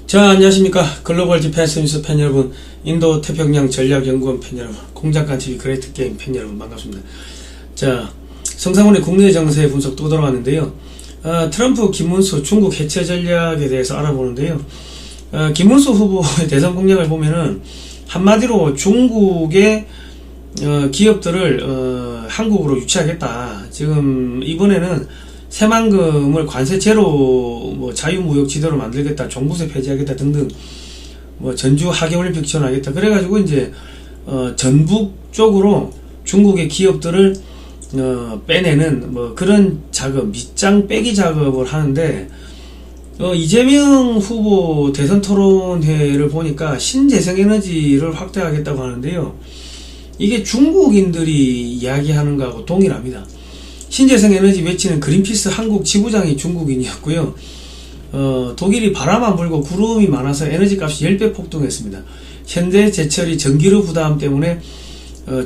자, 안녕하십니까. 글로벌 디펜스 뉴스 팬 여러분, 인도 태평양 전략연구원 팬 여러분, 공작관TV 그레이트 게임 팬 여러분, 반갑습니다. 자, 성상훈의 국내 정세 분석 또 돌아왔는데요. 트럼프 김문수 중국 해체 전략에 대해서 알아보는데요. 김문수 후보의 대선 공약을 보면은 한마디로 중국의 기업들을 한국으로 유치하겠다. 지금 이번에는 새만금을 관세 제로 자유무역 지도로 만들겠다, 종부세 폐지하겠다 등등, 전주 하계올림픽 지원하겠다. 그래가지고 이제 전북 쪽으로 중국의 기업들을 빼내는 그런 작업, 밑장 빼기 작업을 하는데, 이재명 후보 대선 토론회를 보니까 신재생에너지를 확대하겠다고 하는데요. 이게 중국인들이 이야기하는 거하고 동일합니다. 신재생에너지 외치는 그린피스 한국 지부장이 중국인이었고요. 독일이 바람 안 불고 구름이 많아서 에너지값이 10배 폭등했습니다. 현재 제철이 전기료 부담 때문에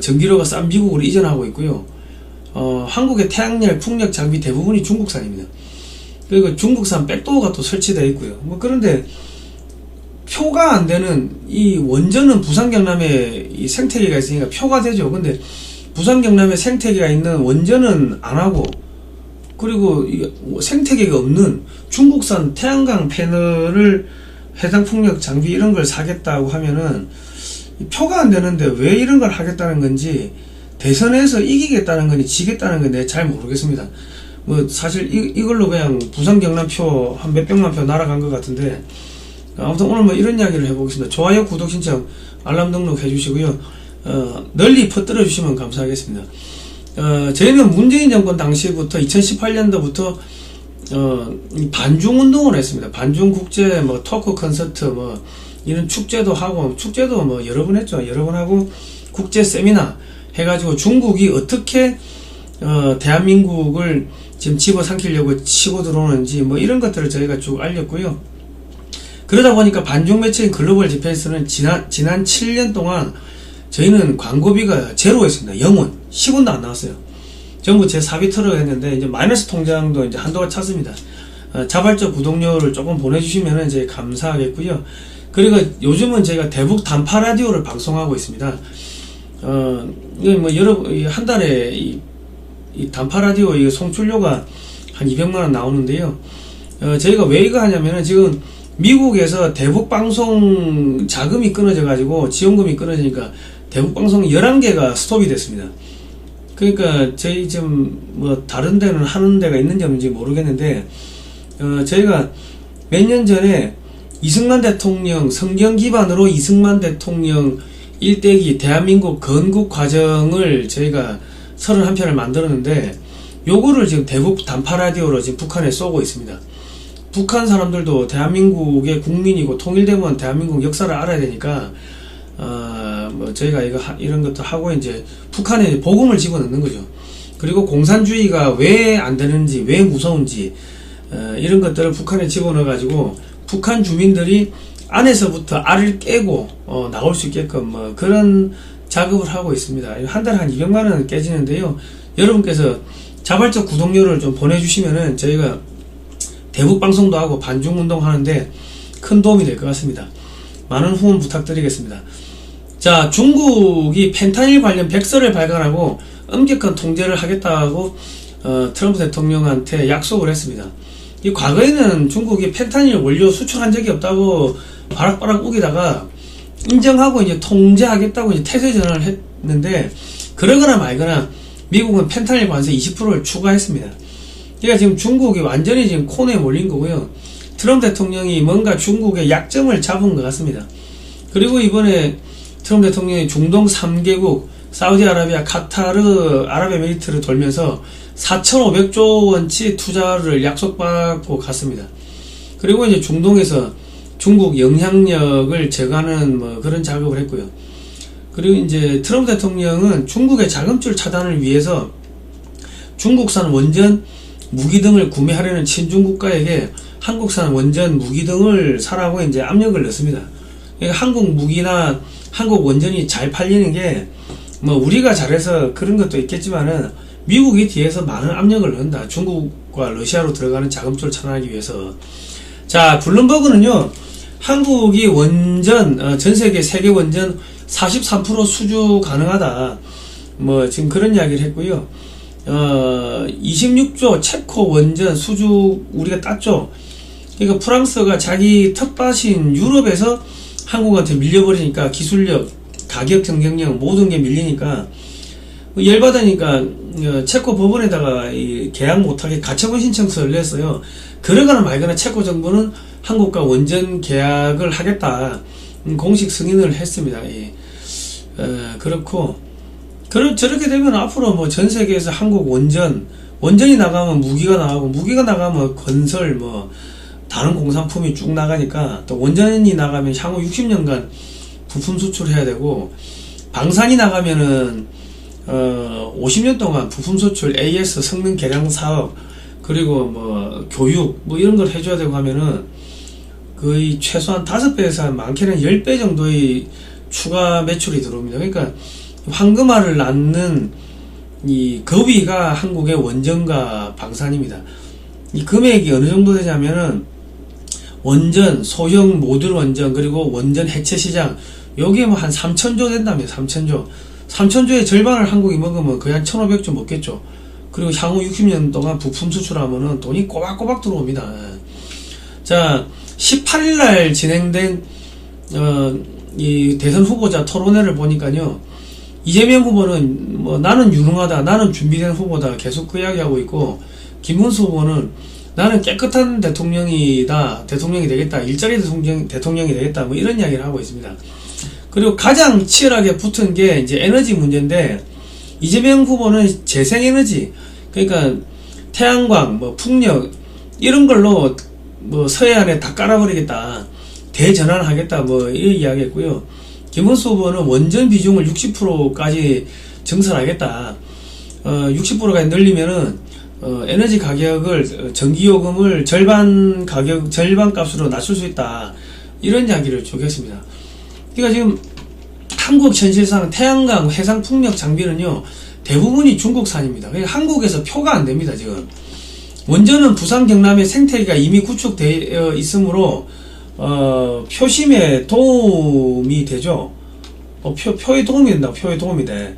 전기료가 싼 미국으로 이전하고 있고요. 한국의 태양열, 풍력 장비 대부분이 중국산입니다. 그리고 중국산 백도어가 또 설치되어 있고요. 그런데 표가 안 되는 이 원전은 부산 경남에 이 생태계가 있으니까 표가 되죠. 근데 부산 경남에 생태계가 있는 원전은 안 하고, 그리고 생태계가 없는 중국산 태양광 패널을 해당 풍력 장비 이런 걸 사겠다고 하면은 표가 안 되는데 왜 이런 걸 하겠다는 건지, 대선에서 이기겠다는 건지 지겠다는 건지 잘 모르겠습니다. 사실 이걸로 그냥 부산 경남 표 한 몇백만 표 날아간 것 같은데, 아무튼 오늘 이런 이야기를 해보겠습니다. 좋아요, 구독 신청, 알람 등록 해주시고요. 널리 퍼뜨려 주시면 감사하겠습니다. 저희는 문재인 정권 당시부터 2018년도부터 반중 운동을 했습니다. 반중 국제 토크 콘서트 이런 축제도 하고, 축제도 여러 번 했죠. 여러 번 하고, 국제 세미나 해가지고 중국이 어떻게 대한민국을 지금 집어삼키려고 치고 들어오는지 이런 것들을 저희가 쭉 알렸고요. 그러다 보니까 반중 매체인 글로벌 디펜스는 지난 7년 동안 저희는 광고비가 제로였습니다. 0원, 10원도 안 나왔어요. 전부 제 사비터로 했는데, 이제 마이너스 통장도 이제 한도가 찼습니다. 자발적 구독료를 조금 보내주시면 이제 감사하겠고요. 그리고 요즘은 제가 대북 단파 라디오를 방송하고 있습니다. 한 달에 이 단파 라디오 송출료가 한 200만원 나오는데요. 저희가 왜 이거 하냐면은 지금 미국에서 대북 방송 자금이 끊어져가지고 지원금이 끊어지니까 대북 방송 11개가 스톱이 됐습니다. 그러니까 저희 지금 다른 데는 하는 데가 있는지 없는지 모르겠는데, 저희가 몇 년 전에 이승만 대통령 성경 기반으로 이승만 대통령 일대기 대한민국 건국 과정을 저희가 31편을 만들었는데, 요거를 지금 대북 단파 라디오로 지금 북한에 쏘고 있습니다. 북한 사람들도 대한민국의 국민이고 통일되면 대한민국 역사를 알아야 되니까 저희가 이런 것도 하고 이제 북한에 복음을 집어넣는 거죠. 그리고 공산주의가 왜 안 되는지, 왜 무서운지 이런 것들을 북한에 집어넣어 가지고 북한 주민들이 안에서부터 알을 깨고 나올 수 있게끔 그런 작업을 하고 있습니다. 한 달에 한 200만원 깨지는데요. 여러분께서 자발적 구독료를 좀 보내주시면은 저희가 대북 방송도 하고 반중 운동 하는데 큰 도움이 될 것 같습니다. 많은 후원 부탁드리겠습니다. 자, 중국이 펜타닐 관련 백서를 발간하고 엄격한 통제를 하겠다고 트럼프 대통령한테 약속을 했습니다. 이 과거에는 중국이 펜타닐 원료 수출한 적이 없다고 바락바락 우기다가 인정하고 이제 통제하겠다고 이제 태세 전환을 했는데, 그러거나 말거나 미국은 펜타닐 관세 20%를 추가했습니다. 그러니까 지금 중국이 완전히 지금 코너에 몰린 거고요. 트럼프 대통령이 뭔가 중국의 약점을 잡은 것 같습니다. 그리고 이번에 트럼프 대통령이 중동 3개국 사우디아라비아, 카타르, 아랍에미리트를 돌면서 4,500조 원치 투자를 약속받고 갔습니다. 그리고 이제 중동에서 중국 영향력을 제거하는 그런 작업을 했고요. 그리고 이제 트럼프 대통령은 중국의 자금줄 차단을 위해서 중국산 원전 무기 등을 구매하려는 친중 국가에게 한국산 원전 무기 등을 사라고 이제 압력을 넣습니다. 그러니까 한국 무기나 한국 원전이 잘 팔리는 게 우리가 잘해서 그런 것도 있겠지만은 미국이 뒤에서 많은 압력을 넣는다. 중국과 러시아로 들어가는 자금줄을 차단하기 위해서. 자, 블룸버그는요, 한국이 원전, 전 세계 세계 원전 43% 수주 가능하다. 뭐, 지금 그런 이야기를 했고요. 26조 체코 원전 수주 우리가 땄죠. 그러니까 프랑스가 자기 텃밭인 유럽에서 한국한테 밀려버리니까 기술력, 가격 경쟁력 모든 게 밀리니까 열받으니까 체코 법원에다가 계약 못하게 가처분 신청서를 냈어요. 그러거나 말거나 체코 정부는 한국과 원전 계약을 하겠다 공식 승인을 했습니다. 예. 그렇고 저렇게 되면 앞으로 뭐 전 세계에서 한국 원전이 나가면 무기가 나가고 무기가 나가면 건설 뭐 다른 공산품이 쭉 나가니까 또 원전이 나가면 향후 60년간 부품 수출해야 되고 방산이 나가면은 50년 동안 부품 수출 AS 성능 개량 사업 그리고 뭐 교육 뭐 이런 걸 해줘야 되고 하면은 거의 최소한 5배에서 많게는 10배 정도의 추가 매출이 들어옵니다. 그러니까 황금알을 낳는 이 거위가 한국의 원전과 방산입니다. 이 금액이 어느 정도 되냐면은 원전, 소형 모듈 원전, 그리고 원전 해체 시장, 여기에 뭐 한 3천조 된다며, 3천조. 3천조의 절반을 한국이 먹으면 거의 한 1,500조 먹겠죠. 그리고 향후 60년 동안 부품 수출하면은 돈이 꼬박꼬박 들어옵니다. 자, 18일날 진행된, 이 대선 후보자 토론회를 보니까요, 이재명 후보는 뭐 나는 유능하다, 나는 준비된 후보다 계속 그 이야기하고 있고, 김문수 후보는 나는 깨끗한 대통령이 되겠다, 일자리 대통령이 되겠다, 뭐 이런 이야기를 하고 있습니다. 그리고 가장 치열하게 붙은 게 이제 에너지 문제인데, 이재명 후보는 재생에너지, 그러니까 태양광, 뭐 풍력, 이런 걸로 뭐 서해안에 다 깔아버리겠다, 대전환하겠다, 뭐 이런 이야기 했고요. 김문수 후보는 원전 비중을 60%까지 증설하겠다, 60%까지 늘리면은 에너지 가격을, 전기요금을 절반 값으로 낮출 수 있다. 이런 이야기를 쭉 했습니다. 그러니까 지금 한국 현실상 태양광, 해상풍력 장비는요, 대부분이 중국산입니다. 그러니까 한국에서 표가 안 됩니다, 지금. 원전은 부산 경남에 생태계가 이미 구축되어 있으므로, 표심에 도움이 되죠. 표에 도움이 된다, 표에 도움이 돼.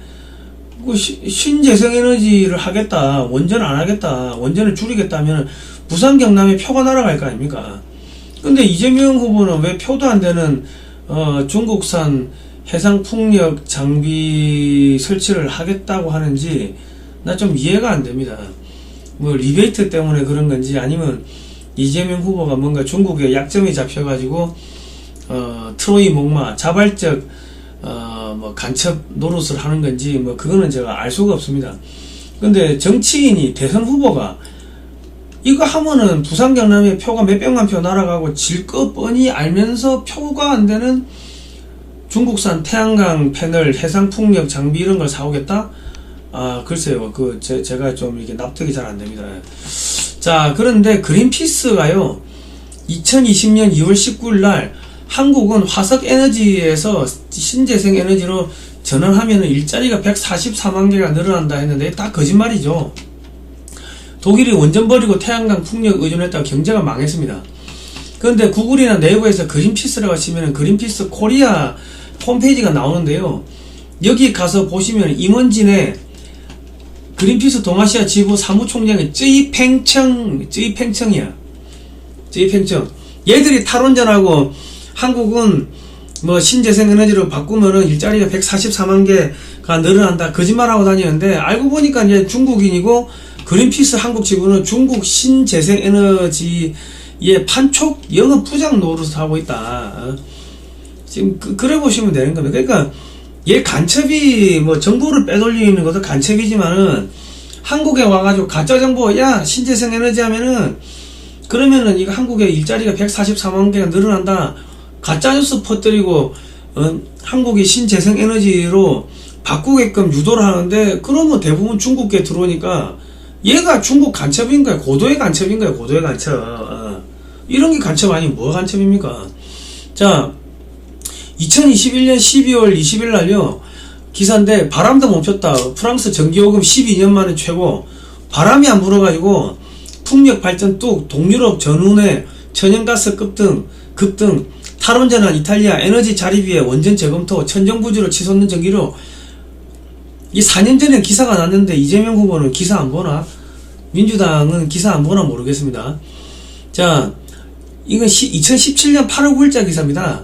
신재생에너지를 하겠다, 원전 안 하겠다, 원전을 줄이겠다 하면 부산 경남에 표가 날아갈 거 아닙니까? 근데 이재명 후보는 왜 표도 안 되는 중국산 해상풍력 장비 설치를 하겠다고 하는지 나 좀 이해가 안 됩니다. 뭐 리베이트 때문에 그런 건지 아니면 이재명 후보가 뭔가 중국에 약점이 잡혀가지고 트로이 목마 자발적 뭐 간첩 노릇을 하는 건지 뭐 그거는 제가 알 수가 없습니다. 근데 정치인이 대선 후보가 이거 하면은 부산 경남에 표가 몇백만 표 날아가고 질 거 뻔히 알면서 표가 안 되는 중국산 태양광 패널, 해상풍력 장비 이런 걸 사오겠다? 글쎄요. 제가 좀 이렇게 납득이 잘 안 됩니다. 자, 그런데 그린피스가요, 2020년 2월 19일 날 한국은 화석 에너지에서 신재생 에너지로 전환하면 일자리가 144만 개가 늘어난다 했는데 다 거짓말이죠. 독일이 원전 버리고 태양광 풍력 의존했다가 경제가 망했습니다. 그런데 구글이나 네이버에서 그린피스라고 치면 그린피스 코리아 홈페이지가 나오는데요. 여기 가서 보시면 임원진의 그린피스 동아시아 지부 사무총장이 쯔이팽청이야. 얘들이 탈원전하고 한국은 뭐 신재생 에너지로 바꾸면은 일자리가 144만 개가 늘어난다 거짓말하고 다니는데, 알고 보니까 이제 중국인이고 그린피스 한국 지부는 중국 신재생 에너지의 판촉 영업 부장 노릇을 하고 있다. 지금 그래 보시면 되는 겁니다. 그러니까 얘 간첩이, 뭐 정보를 빼돌리는 것도 간첩이지만은 한국에 와가지고 가짜 정보, 야 신재생 에너지 하면은 그러면은 이거 한국에 일자리가 144만 개가 늘어난다, 가짜뉴스 퍼뜨리고 한국이 신재생 에너지로 바꾸게끔 유도를 하는데, 그러면 대부분 중국에 들어오니까 얘가 중국 간첩인 거야. 고도의 간첩인 거야. 고도의 간첩. 이런 게 간첩 아니면 뭐가 간첩입니까? 자, 2021년 12월 20일 날요, 기사인데 바람도 멈췄다, 프랑스 전기요금 12년 만에 최고, 바람이 안 불어가지고 풍력 발전 뚝, 동유럽 전운에 천연가스 급등, 탈원전한 이탈리아 에너지 자립위의 원전 재검토 천정부지로 치솟는 전기료. 이 4년 전에 기사가 났는데 이재명 후보는 기사 안 보나? 민주당은 기사 안 보나 모르겠습니다. 자, 이건 2017년 8월 9일자 기사입니다.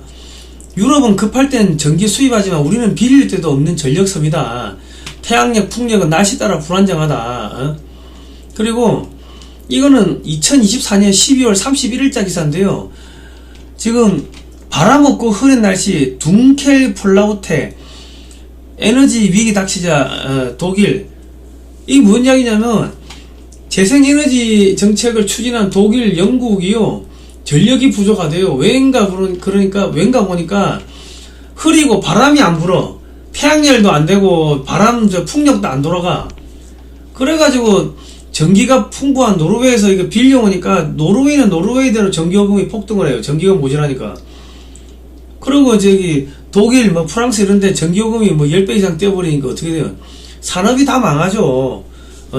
유럽은 급할 땐 전기 수입하지만 우리는 빌릴 데도 없는 전력섭이다. 태양력, 풍력은 날씨 따라 불안정하다. 그리고 이거는 2024년 12월 31일자 기사인데요. 지금 바람 없고 흐린 날씨 둥켈 폴라우테 에너지 위기 닥치자 독일. 이게 뭔 이야기냐면 재생에너지 정책을 추진한 독일, 영국이요 전력이 부족하대요. 그러니까 왠가 보니까 흐리고 바람이 안 불어. 태양열도 안 되고 풍력도 안 돌아가. 그래가지고 전기가 풍부한 노르웨이에서 이거 빌려오니까 노르웨이는 노르웨이대로 전기요금이 폭등을 해요. 전기요금 모자라니까. 그리고 독일, 프랑스 이런데 전기요금이 10배 이상 뛰어버리니까 어떻게 돼요? 산업이 다 망하죠.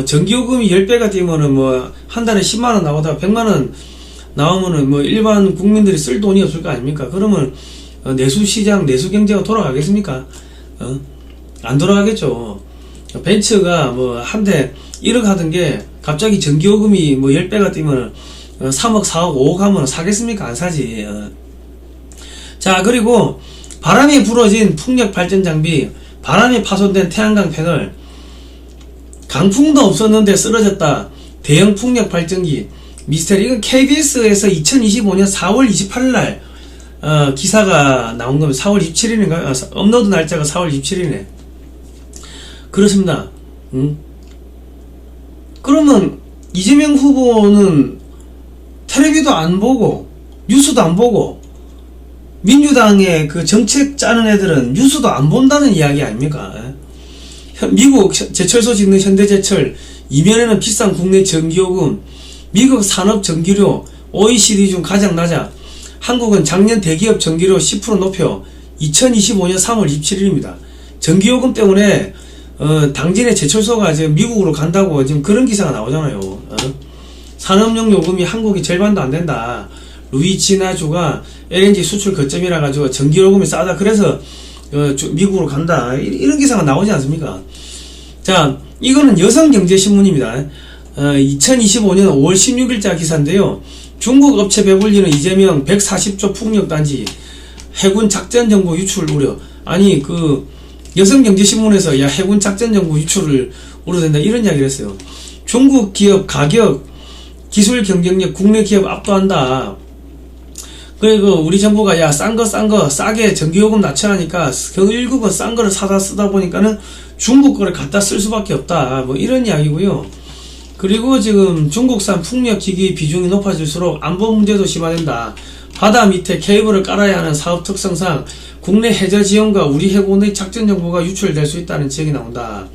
전기요금이 10배가 뛰면은 한 달에 10만원 나오다가 100만원 나오면은 일반 국민들이 쓸 돈이 없을 거 아닙니까? 그러면 내수시장, 내수경제가 돌아가겠습니까? 안 돌아가겠죠. 벤츠가 한 대 1억 하던 게 갑자기 전기요금이 10배가 뛰면 3억, 4억, 5억 하면 사겠습니까? 안 사지. 자, 그리고 바람이 불어진 풍력 발전 장비, 바람이 파손된 태양광 패널, 강풍도 없었는데 쓰러졌다. 대형 풍력 발전기, 미스테리. 이건 KBS에서 2025년 4월 28일날 기사가 나온 겁니다. 4월 27일인가요? 업로드 날짜가 4월 27일이네. 그렇습니다. 그러면 이재명 후보는 텔레비도 안 보고 뉴스도 안 보고 민주당의 그 정책 짜는 애들은 뉴스도 안 본다는 이야기 아닙니까? 미국 제철소 짓는 현대제철, 이면에는 비싼 국내 전기요금, 미국 산업 전기료 OECD 중 가장 낮아. 한국은 작년 대기업 전기료 10% 높여 2025년 3월 27일입니다. 전기요금 때문에 당진의 제철소가 지금 미국으로 간다고 지금 그런 기사가 나오잖아요. 산업용 요금이 한국이 절반도 안 된다. 루이지나주가 LNG 수출 거점이라 가지고 전기요금이 싸다. 그래서 미국으로 간다. 이런 기사가 나오지 않습니까? 자, 이거는 여성경제신문입니다. 2025년 5월 16일자 기사인데요. 중국 업체 배불리는 이재명 140조 풍력단지, 해군 작전 정보 유출 우려. 아니 여성경제신문에서 해군 작전 정보 유출을 우려된다 이런 이야기를 했어요. 중국 기업 가격, 기술 경쟁력 국내 기업 압도한다. 그리고 우리 정부가 싼 거 싸게 전기요금 낮춰하니까 결국은 싼 거를 사다 쓰다 보니까는 중국 거를 갖다 쓸 수밖에 없다. 이런 이야기고요. 그리고 지금 중국산 풍력기기 비중이 높아질수록 안보 문제도 심화된다. 바다 밑에 케이블을 깔아야 하는 사업 특성상 국내 해저 지형과 우리 해군의 작전 정보가 유출될 수 있다는 지적이 나온다.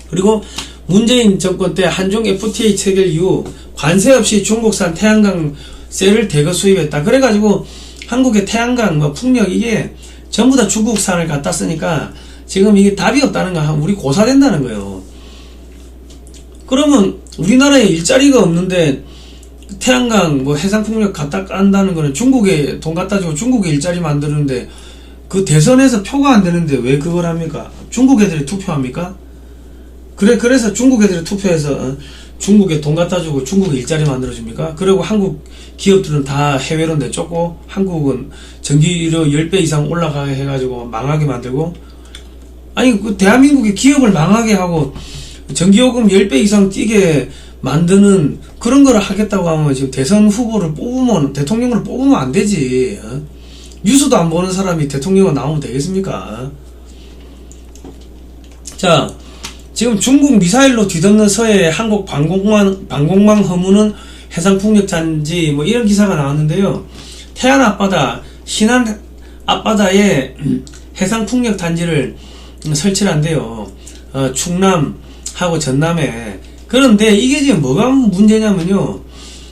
그리고 문재인 정권 때 한중 FTA 체결 이후 관세 없이 중국산 태양광 셀을 대거 수입했다. 그래가지고 한국의 태양광, 풍력 이게 전부 다 중국산을 갖다 쓰니까 지금 이게 답이 없다는 거, 우리 고사된다는 거예요. 그러면 우리나라에 일자리가 없는데 태양광, 해상풍력 갖다 깐다는 거는 중국에 돈 갖다 주고 중국에 일자리 만드는데 그 대선에서 표가 안 되는데 왜 그걸 합니까? 중국 애들이 투표합니까? 그래서 중국 애들이 투표해서 중국에 돈 갖다 주고 중국에 일자리 만들어줍니까? 그리고 한국 기업들은 다 해외로 내쫓고 한국은 전기료 10배 이상 올라가게 해가지고 망하게 만들고, 아니 대한민국의 기업을 망하게 하고 전기요금 10배 이상 뛰게 만드는 그런 거를 하겠다고 하면 지금 대선 후보를 뽑으면, 대통령을 뽑으면 안 되지. 뉴스도 안 보는 사람이 대통령으로 나오면 되겠습니까? 자, 지금 중국 미사일로 뒤덮는 서해의 한국 방공망 허무는 해상풍력단지 이런 기사가 나왔는데요. 태안 앞바다, 신안 앞바다에 해상풍력단지를 설치를 한대요. 충남하고 전남에. 그런데 이게 지금 뭐가 문제냐면요.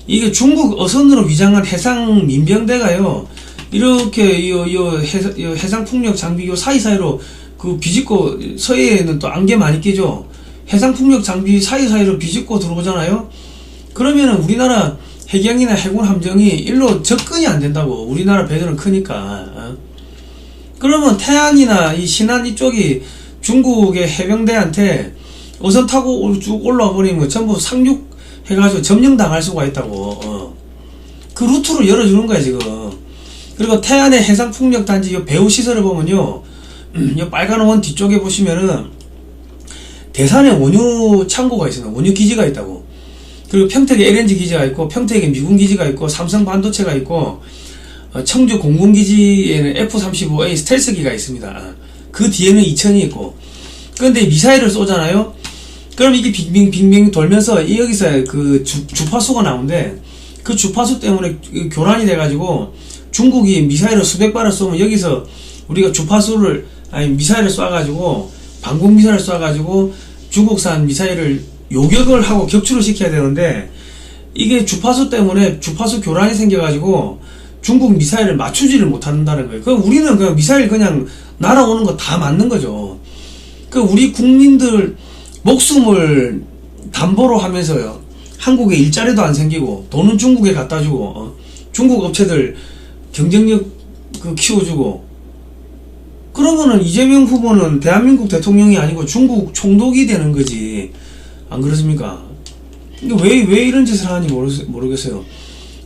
이게 중국 어선으로 위장한 해상 민병대가요. 이렇게 해상풍력 장비 사이사이로 비집고, 서해에는 또 안개 많이 끼죠. 해상풍력 장비 사이사이로 비집고 들어오잖아요. 그러면은 우리나라 해경이나 해군 함정이 일로 접근이 안 된다고. 우리나라 배들은 크니까. 그러면 태안이나 이 신안 이쪽이 중국의 해병대한테 어선 타고 쭉 올라와 버리면 전부 상륙해가지고 점령당할 수가 있다고. 그 루트를 열어주는 거야 지금. 그리고 태안의 해상풍력단지 이 배후시설을 보면요, 이 빨간 원 뒤쪽에 보시면은 대산에 원유 창고가 있어요. 원유 기지가 있다고. 그리고 평택에 LNG 기지가 있고, 평택에 미군 기지가 있고, 삼성 반도체가 있고, 청주 공군기지에는 F-35A 스텔스기가 있습니다. 그 뒤에는 이천이 있고. 그런데 미사일을 쏘잖아요. 그럼 이게 빙빙 돌면서 여기서 그 주파수가 나오는데, 그 주파수 때문에 교란이 돼가지고 중국이 미사일을 수백 발을 쏘면 여기서 우리가 주파수를, 아니 미사일을 쏴가지고 방공 미사일을 쏴가지고 중국산 미사일을 요격을 하고 격추를 시켜야 되는데, 이게 주파수 때문에 주파수 교란이 생겨가지고 중국 미사일을 맞추지를 못한다는 거예요. 그럼 우리는 그 미사일 그냥 날아오는 거 다 맞는 거죠. 그 우리 국민들 목숨을 담보로 하면서요, 한국에 일자리도 안 생기고 돈은 중국에 갖다 주고, 중국 업체들 경쟁력 키워주고, 그러면은 이재명 후보는 대한민국 대통령이 아니고 중국 총독이 되는 거지. 안 그렇습니까? 왜 이런 짓을 하는지 모르겠어요.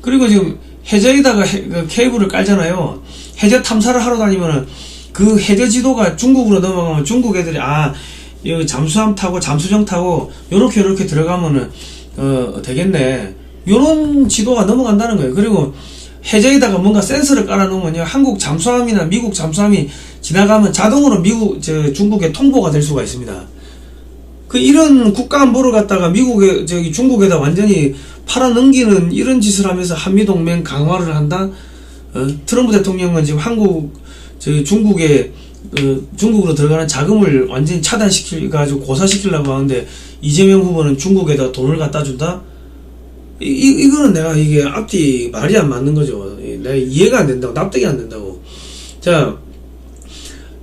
그리고 지금 해저에다가 그 케이블을 깔잖아요. 해저 탐사를 하러 다니면은 그 해저 지도가 중국으로 넘어가면 중국 애들이 여기 잠수함 타고 잠수정 타고 요렇게 들어가면은 되겠네, 요런 지도가 넘어간다는 거예요. 그리고 해저에다가 뭔가 센서를 깔아놓으면요, 한국 잠수함이나 미국 잠수함이 지나가면 자동으로 중국에 통보가 될 수가 있습니다. 이런 국가안보를 갖다가 중국에다 완전히 팔아넘기는 이런 짓을 하면서 한미동맹 강화를 한다? 트럼프 대통령은 지금 중국으로 들어가는 자금을 완전히 차단시켜가지고 고사시키려고 하는데, 이재명 후보는 중국에다 돈을 갖다 준다? 이거는 이게 앞뒤 말이 안 맞는 거죠. 내가 이해가 안 된다고, 납득이 안 된다고. 자,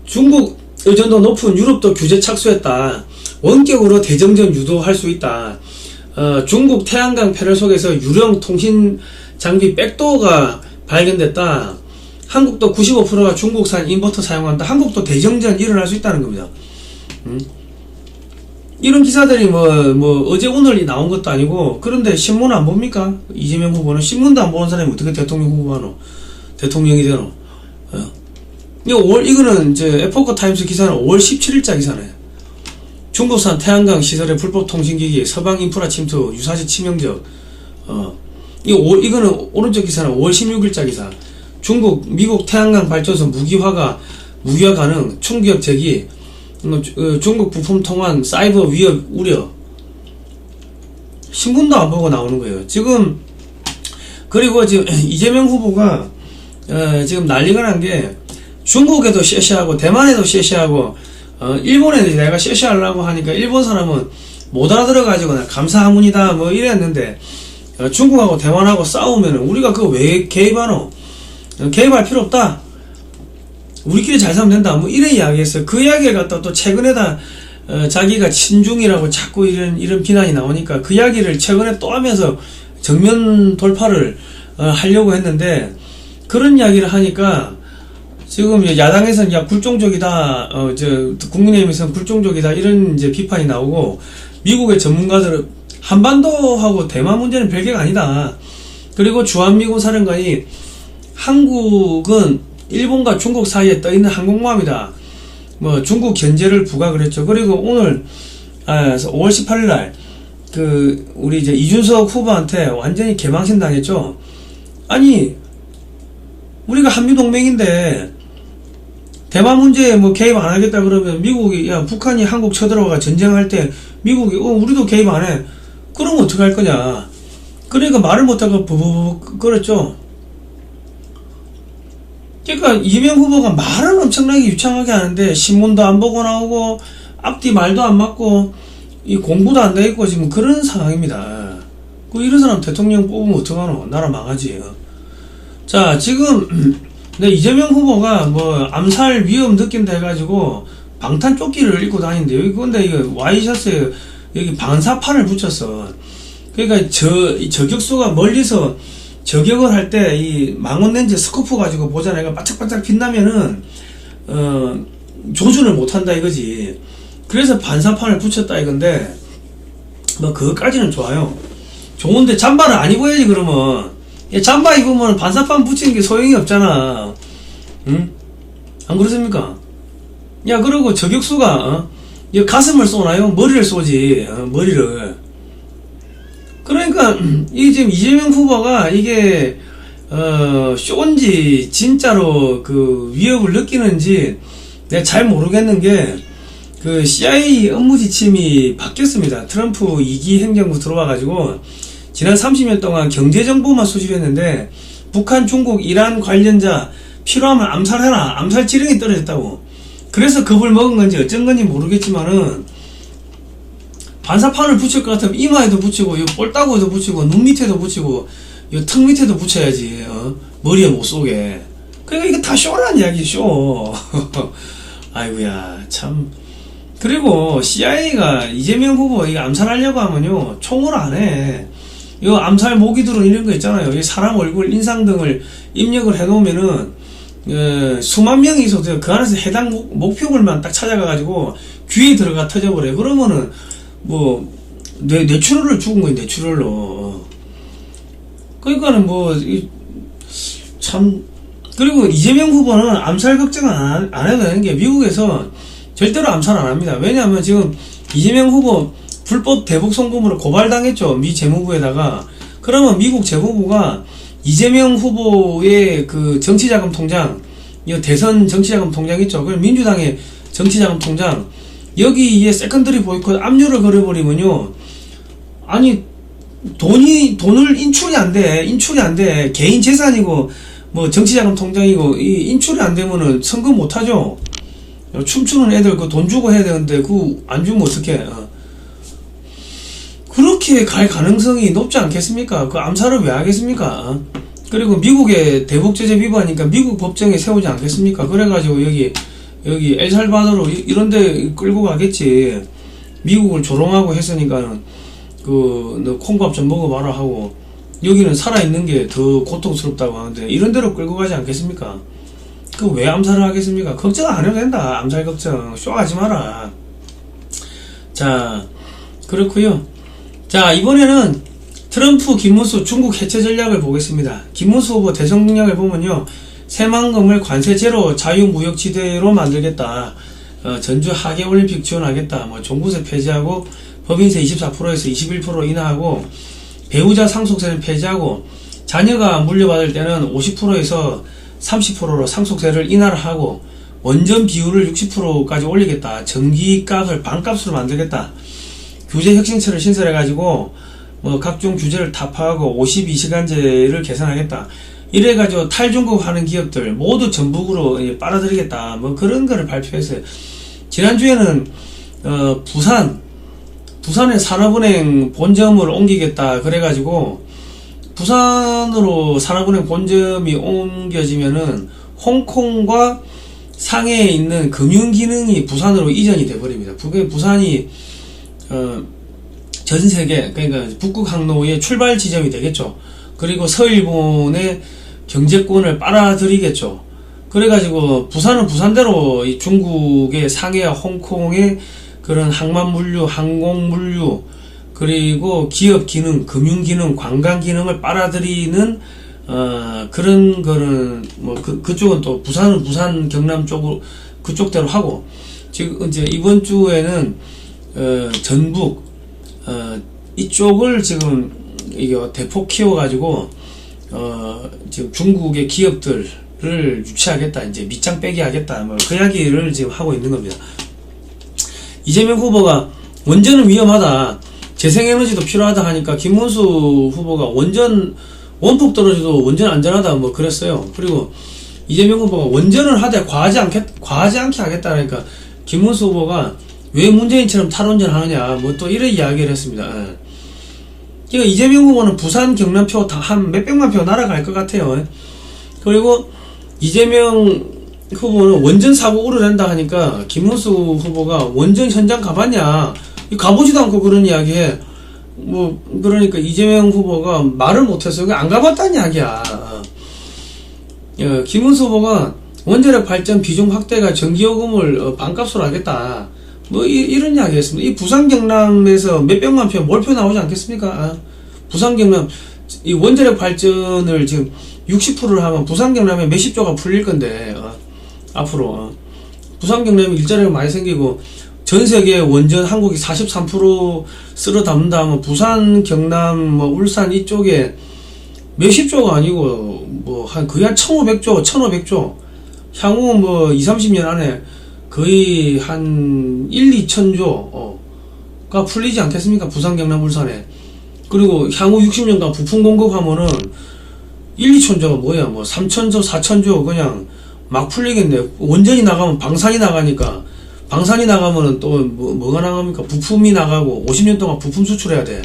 중국 의존도 높은 유럽도 규제 착수했다. 원격으로 대정전 유도할 수 있다. 중국 태양광 패널 속에서 유령 통신 장비 백도어가 발견됐다. 한국도 95%가 중국산 인버터 사용한다. 한국도 대정전 일어날 수 있다는 겁니다. 이런 기사들이 어제 오늘이 나온 것도 아니고. 그런데 신문 안 봅니까? 이재명 후보는 신문도 안 보는 사람이 어떻게 대통령 후보하노? 대통령이 되노? 이거는 에포크 타임스 기사는 5월 17일자 기사네. 중국산 태양광 시설의 불법 통신기기, 서방 인프라 침투, 유사시 치명적. 이거는 오른쪽 기사는 5월 16일자 기사. 미국 태양광 발전소 무기화 가능, 총기업 제기, 중국 부품 통한 사이버 위협 우려. 신문도 안 보고 나오는 거예요. 그리고 지금 이재명 후보가 지금 난리가 난 게, 중국에도 쉐쉐하고 대만에도 쉐쉐하고 일본에 내가 쉐쉐하려고 하니까 일본 사람은 못 알아들어가지고 감사합니다 이랬는데, 중국하고 대만하고 싸우면 우리가 그거 왜 개입하노? 개입할 필요 없다. 우리끼리 잘 살면 된다. 이런 이야기 했어요. 그 이야기를 갖다 또 최근에다 자기가 친중이라고 자꾸 이런 비난이 나오니까 그 이야기를 최근에 또 하면서 정면 돌파를 하려고 했는데, 그런 이야기를 하니까 지금 야당에서는 굴종적이다, 국민의힘에서는 굴종적이다, 이런 비판이 나오고, 미국의 전문가들은 한반도하고 대만 문제는 별개가 아니다. 그리고 주한미군 사령관이 한국은 일본과 중국 사이에 떠있는 항공모함이다. 중국 견제를 부각을 했죠. 그리고 오늘 5월 18일날 우리 이준석 후보한테 완전히 개망신 당했죠. 아니, 우리가 한미동맹인데 대만 문제에 개입 안 하겠다 그러면 미국이, 북한이 한국 쳐들어가 전쟁할 때 미국이 우리도 개입 안 해. 그러면 어떡할 거냐. 그러니까 말을 못하고 버버버 끓었죠. 그러니까 이재명 후보가 말은 엄청나게 유창하게 하는데 신문도 안 보고 나오고 앞뒤 말도 안 맞고 공부도 안 돼 있고 지금 그런 상황입니다. 이런 사람 대통령 뽑으면 어떡하노? 나라 망하지. 자, 지금 이재명 후보가 암살 위험 느낀다 해가지고 방탄조끼를 입고 다니는데, 근데 이거 와이셔츠에 여기 반사판을 붙였어. 그러니까 이 저격수가 멀리서 저격을 할 때 이 망원 렌즈 스코프 가지고 보잖아요. 반짝반짝 빛나면은 조준을 못한다 이거지. 그래서 반사판을 붙였다 이건데 뭐 그것까지는 좋아요. 좋은데 잠바를 안 입어야지. 그러면 잠바 입으면 반사판 붙이는 게 소용이 없잖아. 응? 안 그렇습니까? 야, 그리고 저격수가 가슴을 쏘나요? 머리를 쏘지. 머리를. 그러니까 이 지금 이재명 후보가 이게 쇼인지 진짜로 그 위협을 느끼는지 내가 잘 모르겠는 게, 그 CIA 업무 지침이 바뀌었습니다. 트럼프 2기 행정부 들어와가지고 지난 30년 동안 경제정보만 수집했는데 북한, 중국, 이란 관련자 필요하면 암살해라, 암살 지령이 떨어졌다고. 그래서 겁을 먹은 건지 어쩐 건지 모르겠지만은 반사판을 붙일 것 같으면 이마에도 붙이고 이 볼따구에도 붙이고 눈 밑에도 붙이고 이 턱 밑에도 붙여야지. 머리에 못 쏘게. 그러니까 이거 다 쇼란 이야기, 쇼. 아이고야 참. 그리고 CIA가 이재명 후보 이거 암살하려고 하면요 총을 안 해. 이 암살 모기들은 이런 거 있잖아요. 이 사람 얼굴, 인상 등을 입력을 해놓으면은 수만 명이 있어도 그 안에서 해당 목표물만 딱 찾아가가지고 귀에 들어가 터져버려요. 그러면은 뭐 뇌출혈을 죽은 거예요. 뇌출혈로. 그러니까는 뭐 참. 그리고 이재명 후보는 암살 걱정은 안 해도 되는 게 미국에서 절대로 암살 안 합니다. 왜냐하면 지금 이재명 후보 불법 대북 송금으로 고발당했죠. 미 재무부에다가. 그러면 미국 재무부가 이재명 후보의 그 정치자금 통장, 이 대선 정치자금 통장 있죠. 그럼 민주당의 정치자금 통장, 여기에 세컨더리 보이콧 압류를 걸어버리면요. 아니, 돈을 인출이 안 돼. 개인 재산이고, 뭐 정치자금 통장이고, 이 인출이 안 되면은 선거 못 하죠. 춤추는 애들 그 돈 주고 해야 되는데, 그 안 주면 어떡해. 그렇게 갈 가능성이 높지 않겠습니까? 그 암살을 왜 하겠습니까? 그리고 미국의 대북제재 위반이니까 미국 법정에 세우지 않겠습니까? 그래가지고 여기 엘살바도르 이런데 끌고 가겠지. 미국을 조롱하고 했으니까는 너 콩밥 좀 먹어봐라 하고, 여기는 살아있는 게 더 고통스럽다고 하는데 이런 데로 끌고 가지 않겠습니까? 그 왜 암살을 하겠습니까? 걱정 안 해도 된다. 암살 걱정 쇼하지 마라. 자, 그렇고요. 자, 이번에는 트럼프, 김문수 중국 해체 전략을 보겠습니다. 김문수 후보 대선 공약을 보면요, 새만금을 관세 제로 자유무역지대로 만들겠다. 전주 하계올림픽 지원하겠다. 뭐 종부세 폐지하고 법인세 24%에서 21% 인하하고 배우자 상속세는 폐지하고 자녀가 물려받을 때는 50%에서 30%로 상속세를 인하를 하고 원전 비율을 60%까지 올리겠다. 전기값을 반값으로 만들겠다. 규제 혁신처를 신설해가지고 뭐 각종 규제를 타파하고 52시간제를 개선하겠다. 이래가지고 탈중국 하는 기업들 모두 전북으로 빨아들이겠다. 뭐 그런 거를 발표했어요. 지난주에는 부산에 산업은행 본점을 옮기겠다. 그래가지고 부산으로 산업은행 본점이 옮겨지면은 홍콩과 상해에 있는 금융기능이 부산으로 이전이 돼버립니다. 부산이 전세계, 그러니까 북극 항로의 출발 지점이 되겠죠. 그리고 서일본의 경제권을 빨아들이겠죠. 그래가지고 부산은 부산대로 이 중국의 상해와 홍콩의 그런 항만 물류, 항공 물류, 그리고 기업 기능, 금융 기능, 관광 기능을 빨아들이는 그런 거는 뭐 그쪽은 또 부산은 부산 경남 쪽으로 그쪽대로 하고, 지금 이제 이번 주에는 전북 이쪽을 지금 이게 대폭 키워가지고 지금 중국의 기업들을 유치하겠다, 이제 밑장 빼기 하겠다, 뭐 그 이야기를 지금 하고 있는 겁니다. 이재명 후보가 원전은 위험하다, 재생에너지도 필요하다 하니까 김문수 후보가 원폭 떨어져도 원전 안전하다 뭐 그랬어요. 그리고 이재명 후보가 원전을 하되 과하지 않게 하겠다 하니까 김문수 후보가 왜 문재인처럼 탈원전 하느냐 뭐 또 이런 이야기를 했습니다. 그러니까 이재명 후보는 부산 경남표 한 몇백만 표 날아갈 것 같아요. 그리고 이재명 후보는 원전 사고 우려낸다 하니까 김문수 후보가 원전 현장 가봤냐? 가보지도 않고 그런 이야기해. 그러니까 이재명 후보가 말을 못해서 안 가봤다는 이야기야. 김문수 후보가 원자력 발전 비중 확대가 전기요금을 반값으로 하겠다. 이런 이야기 했습니다. 이 부산 경남에서 몇백만 표 몰표 나오지 않겠습니까? 부산 경남, 이 원자력 발전을 지금 60%를 하면 부산 경남에 몇십 조가 풀릴 건데, 앞으로. 부산 경남에 일자리가 많이 생기고, 전 세계 원전 한국이 43% 쓸어 담는다 하면 부산, 경남, 울산 이쪽에 몇십 조가 아니고, 거의 한 1500조, 1500조. 향후 20, 30년 안에 거의 한 1, 2천조가 풀리지 않겠습니까? 부산, 경남, 울산에. 그리고 향후 60년간 부품 공급하면은 1, 2천조가 뭐야? 3천조, 4천조 그냥 막 풀리겠네. 원전이 나가면 방산이 나가니까. 방산이 나가면은 또 뭐가 나갑니까? 부품이 나가고 50년 동안 부품 수출해야 돼.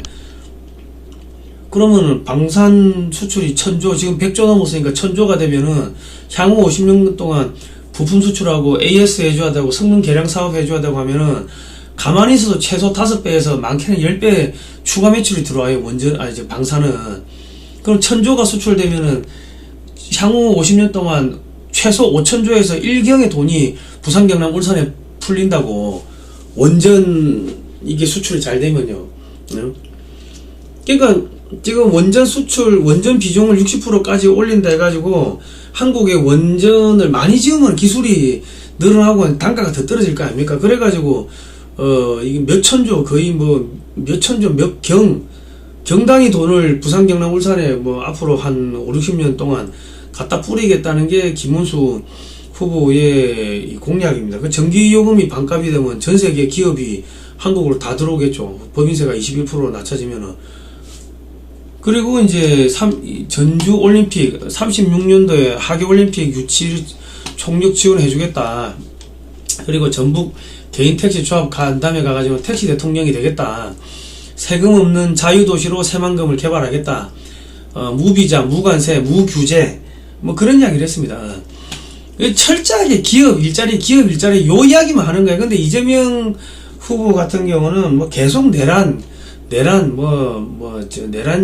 그러면은 방산 수출이 1000조, 지금 100조 넘었으니까 1000조가 되면은 향후 50년 동안 부품 수출하고 AS 해줘야 되고 성능 개량 사업 해줘야 되고 하면은 가만히 있어도 최소 5배에서 많게는 10배 추가 매출이 들어와요. 이제 방산은. 그럼 1000조가 수출되면은 향후 50년 동안 최소 5000조에서 1경의 돈이 부산, 경남, 울산에 풀린다고. 원전 이게 수출이 잘 되면요. 그러니까 지금 원전 수출, 원전 비중을 60%까지 올린다 해가지고 한국의 원전을 많이 지으면 기술이 늘어나고 단가가 더 떨어질 거 아닙니까? 그래가지고 이게 몇 천조, 거의 몇 천조, 경당이 돈을 부산, 경남, 울산에 앞으로 한 5, 60년 동안 갖다 뿌리겠다는 게 김문수 후보의 공약입니다. 그 전기요금이 반값이 되면 전 세계 기업이 한국으로 다 들어오겠죠. 법인세가 21% 낮춰지면은. 그리고 이제 전주 올림픽 36년도에 하계 올림픽 유치 총력 지원해주겠다. 그리고 전북 개인 택시 조합 간담회 가가지고 택시 대통령이 되겠다. 세금 없는 자유도시로 새만금을 개발하겠다. 무비자, 무관세, 무규제 그런 이야기를 했습니다. 철저하게 기업 일자리 요 이야기만 하는 거예요. 근데 이재명 후보 같은 경우는 계속 내란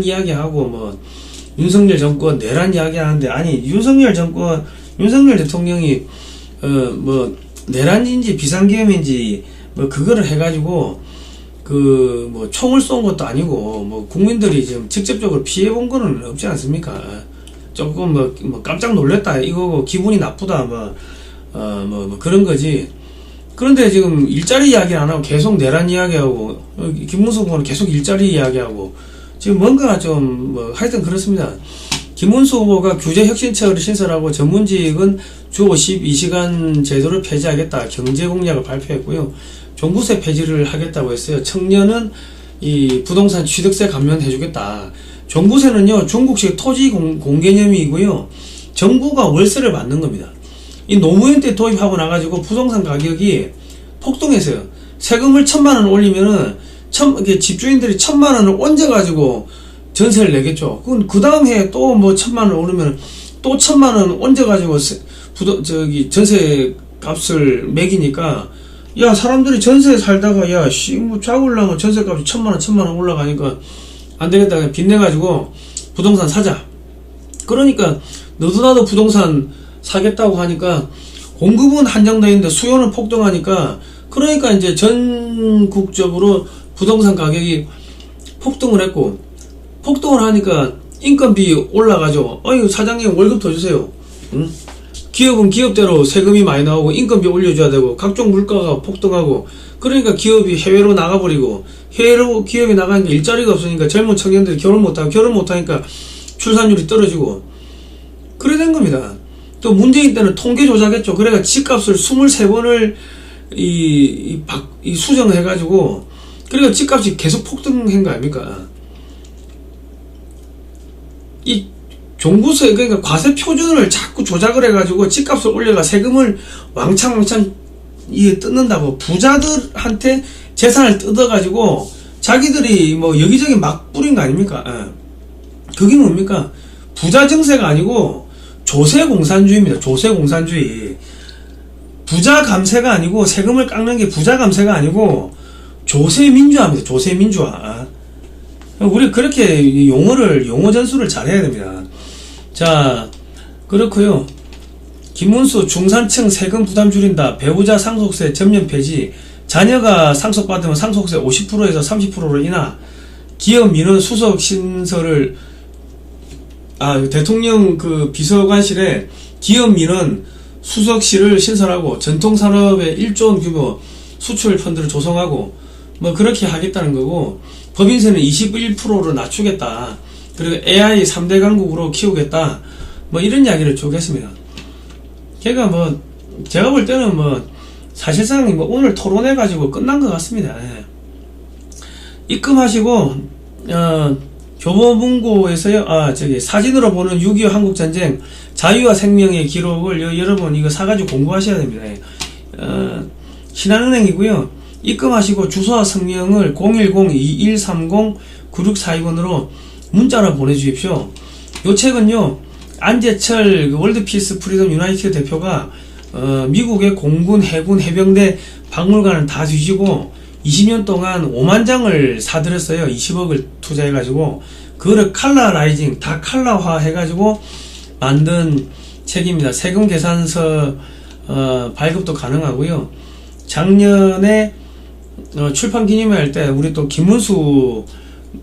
이야기하고 윤석열 정권 내란 이야기하는데, 아니 윤석열 대통령이 내란인지 비상계엄인지 그거를 해가지고 총을 쏜 것도 아니고 국민들이 지금 직접적으로 피해 본 거는 없지 않습니까? 조금 깜짝 놀랐다 이거고 기분이 나쁘다 그런 거지. 그런데 지금 일자리 이야기 안 하고 계속 내란 이야기하고, 김문수 후보는 계속 일자리 이야기하고, 지금 뭔가 하여튼 그렇습니다. 김문수 후보가 규제혁신처를 신설하고 전문직은 주 52시간 제도를 폐지하겠다. 경제 공약을 발표했고요. 종부세 폐지를 하겠다고 했어요. 청년은 이 부동산 취득세 감면해주겠다. 종부세는요, 중국식 토지 공개념이고요. 정부가 월세를 받는 겁니다. 이 노무현 때 도입하고 나가지고 부동산 가격이 폭등했어요. 세금을 1000만원 올리면은 집주인들이 1000만원을 얹어가지고 전세를 내겠죠. 그럼 그 다음 해에 또 1000만원 오르면 또 1000만원 얹어가지고 전세 값을 매기니까, 야, 사람들이 전세 살다가, 야, 잡으려면 전세 값이 1000만원 올라가니까 안 되겠다. 그냥 빚내가지고 부동산 사자. 그러니까 너도 나도 부동산 사겠다고 하니까 공급은 한정되어 있는데 수요는 폭등하니까, 그러니까 이제 전국적으로 부동산 가격이 폭등을 했고, 폭등을 하니까 인건비 올라가죠. 사장님 월급 더 주세요. 응? 기업은 기업대로 세금이 많이 나오고 인건비 올려줘야 되고 각종 물가가 폭등하고, 그러니까 기업이 해외로 나가버리고, 해외로 기업이 나가니까 일자리가 없으니까 젊은 청년들이 결혼 못하니까 출산율이 떨어지고 그래 된 겁니다. 또 문재인 때는 통계 조작했죠. 그래가 집값을 23번을 수정해가지고, 그러니까 집값이 계속 폭등한 거 아닙니까? 이 종부세, 그러니까 과세 표준을 자꾸 조작을 해가지고 집값을 올려가 세금을 왕창 뜯는다고 부자들한테 재산을 뜯어가지고 자기들이 여기저기 막 뿌린 거 아닙니까? 그게 뭡니까? 부자 증세가 아니고 조세공산주의입니다. 조세공산주의. 부자 감세가 아니고, 세금을 깎는 게 부자 감세가 아니고 조세민주화입니다. 조세민주화. 우리 그렇게 용어 전수를 잘해야 됩니다. 자, 그렇고요. 김문수 중산층 세금 부담 줄인다. 배우자 상속세 전면 폐지. 자녀가 상속받으면 상속세 50%에서 30%로 인하. 기업 민원 수석 신설을 대통령 그 비서관실에 기업 민원 수석실을 신설하고 전통산업의 1조 원 규모 수출 펀드를 조성하고 뭐 그렇게 하겠다는 거고, 법인세는 21%로 낮추겠다. 그리고 AI 3대 강국으로 키우겠다. 뭐 이런 이야기를 쭉 했습니다. 걔가 뭐 제가 볼 때는 뭐 사실상 뭐 오늘 토론해가지고 끝난 것 같습니다. 예. 입금하시고 교보문고에서요, 사진으로 보는 6.25 한국전쟁 자유와 생명의 기록을 여러분 이거 사가지고 공부하셔야 됩니다. 신한은행이고요. 입금하시고 주소와 성명을 010-2130-9642번으로 문자로 보내주십시오. 요 책은요, 안재철 월드피스 프리덤 유나이티드 대표가 미국의 공군, 해군, 해병대 박물관을 다 뒤지고 20년 동안 5만 장을 사들였어요. 20억을 투자해가지고 그거를 칼라라이징 다 칼라화 해가지고 만든 책입니다. 세금 계산서 발급도 가능하고요. 작년에 출판 기념회 할 때 우리 또 김문수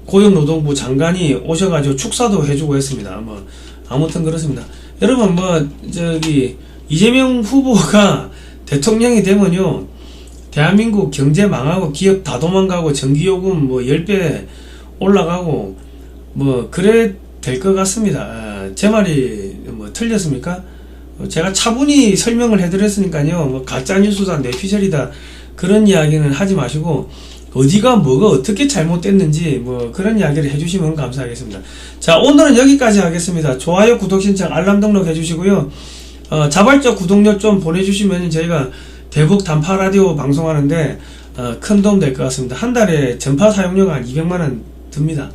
고용노동부 장관이 오셔가지고 축사도 해주고 했습니다. 뭐 아무튼 그렇습니다. 여러분 이재명 후보가 대통령이 되면요, 대한민국 경제 망하고 기업 다 도망가고 전기요금 뭐 10배 올라가고 뭐 그래 될 것 같습니다. 제 말이 뭐 틀렸습니까? 제가 차분히 설명을 해드렸으니까요, 뭐 가짜뉴스다 뇌피셜이다 그런 이야기는 하지 마시고 어디가 뭐가 어떻게 잘못됐는지 뭐 그런 이야기를 해주시면 감사하겠습니다. 자, 오늘은 여기까지 하겠습니다. 좋아요, 구독 신청, 알람 등록 해주시고요. 자발적 구독료 좀 보내주시면 저희가 대북 단파 라디오 방송하는데 큰 도움 될 것 같습니다. 한 달에 전파 사용료가 한 200만원 듭니다.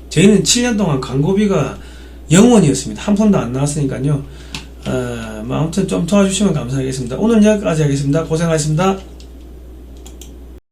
저희는 7년 동안 광고비가 0원이었습니다. 한 푼도 안 나왔으니까요. 아무튼 좀 도와주시면 감사하겠습니다. 오늘 여기까지 하겠습니다. 고생하셨습니다.